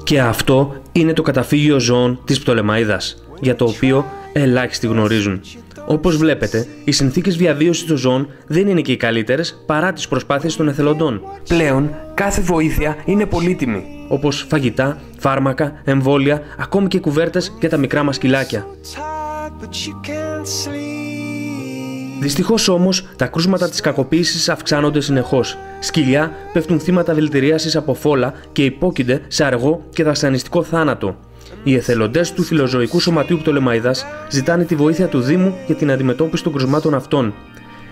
Και αυτό είναι το καταφύγιο ζώων της Πτολεμαΐδας, για το οποίο ελάχιστοι γνωρίζουν. Όπως βλέπετε, οι συνθήκες διαβίωσης των ζώων δεν είναι και οι καλύτερες παρά τις προσπάθειες των εθελοντών. Πλέον, κάθε βοήθεια είναι πολύτιμη, όπως φαγητά, φάρμακα, εμβόλια, ακόμη και κουβέρτες για τα μικρά μας σκυλάκια. Δυστυχώς όμως, τα κρούσματα της κακοποίησης αυξάνονται συνεχώς. Σκυλιά πέφτουν θύματα δηλητηρίασης από φόλα και υπόκεινται σε αργό και βασανιστικό θάνατο. Οι εθελοντές του Φιλοζωικού Σωματείου Πτολεμαΐδας ζητάνε τη βοήθεια του Δήμου για την αντιμετώπιση των κρουσμάτων αυτών.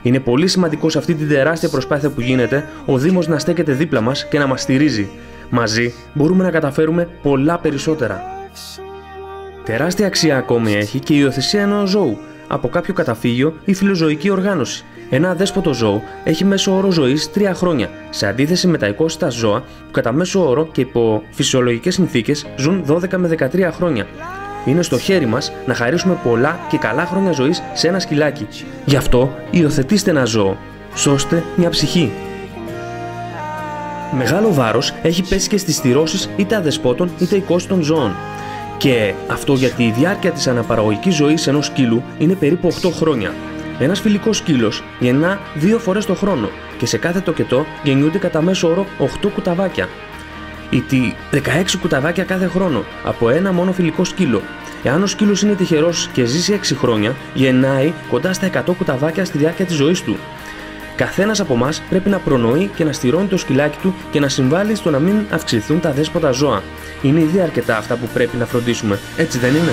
Είναι πολύ σημαντικό σε αυτή την τεράστια προσπάθεια που γίνεται ο Δήμος να στέκεται δίπλα μας και να μας στηρίζει. Μαζί μπορούμε να καταφέρουμε πολλά περισσότερα. Τεράστια αξία ακόμη έχει και η υιοθεσία ενός ζώου από κάποιο καταφύγιο ή φιλοζωική οργάνωση. Ένα αδέσποτο ζώο έχει μέσο όρο ζωής 3 χρόνια, σε αντίθεση με τα οικόσιτα ζώα που κατά μέσο όρο και υπό φυσιολογικές συνθήκες ζουν 12 με 13 χρόνια. Είναι στο χέρι μας να χαρίσουμε πολλά και καλά χρόνια ζωής σε ένα σκυλάκι. Γι' αυτό υιοθετήστε ένα ζώο. Σώστε μια ψυχή. Μεγάλο βάρος έχει πέσει και στις στηρώσεις είτε αδεσπότων είτε οικόσιτων ζώων. Και αυτό γιατί η διάρκεια της αναπαραγωγικής ζωής ενός σκύλου είναι περίπου 8 χρόνια. Ένας φιλικός σκύλος γεννά 2 φορές το χρόνο και σε κάθε τοκετό γεννιούνται κατά μέσο όρο 8 κουταβάκια. Ή 16 κουταβάκια κάθε χρόνο από ένα μόνο φιλικό σκύλο. Εάν ο σκύλος είναι τυχερός και ζήσει 6 χρόνια, γεννάει κοντά στα 100 κουταβάκια στη διάρκεια της ζωής του. Καθένας από εμάς πρέπει να προνοεί και να στηρώνει το σκυλάκι του και να συμβάλλει στο να μην αυξηθούν τα αδέσποτα ζώα. Είναι ήδη αρκετά αυτά που πρέπει να φροντίσουμε, έτσι δεν είναι?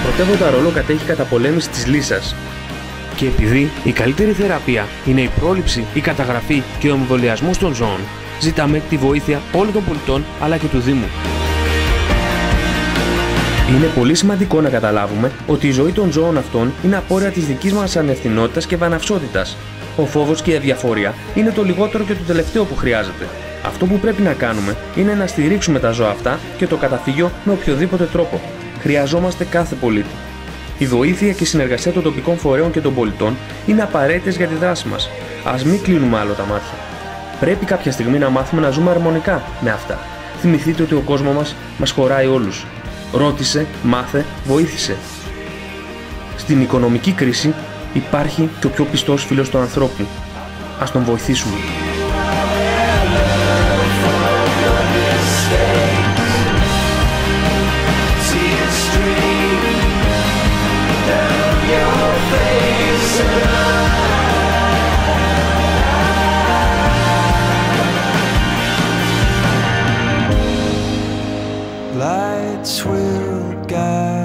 Πρωτεύοντα ρόλο κατέχει η καταπολέμηση της λύσας. Και επειδή η καλύτερη θεραπεία είναι η πρόληψη, η καταγραφή και ο εμβολιασμός των ζώων, ζητάμε τη βοήθεια όλων των πολιτών αλλά και του Δήμου. Είναι πολύ σημαντικό να καταλάβουμε ότι η ζωή των ζώων αυτών είναι απόρρια της δικής μας ανευθυνότητας και βαναυσότητας. Ο φόβος και η αδιαφορία είναι το λιγότερο και το τελευταίο που χρειάζεται. Αυτό που πρέπει να κάνουμε είναι να στηρίξουμε τα ζώα αυτά και το καταφύγιο με οποιοδήποτε τρόπο. Χρειαζόμαστε κάθε πολίτη. Η βοήθεια και η συνεργασία των τοπικών φορέων και των πολιτών είναι απαραίτητες για τη δράση μας. Ας μην κλείνουμε άλλο τα μάτια. Πρέπει κάποια στιγμή να μάθουμε να ζούμε αρμονικά με αυτά. Θυμηθείτε ότι ο κόσμος μας χωράει όλους. Ρώτησε, μάθε, βοήθησε. Στην οικονομική κρίση υπάρχει και ο πιο πιστός φίλος του ανθρώπου. Ας τον βοηθήσουμε. Lights will guide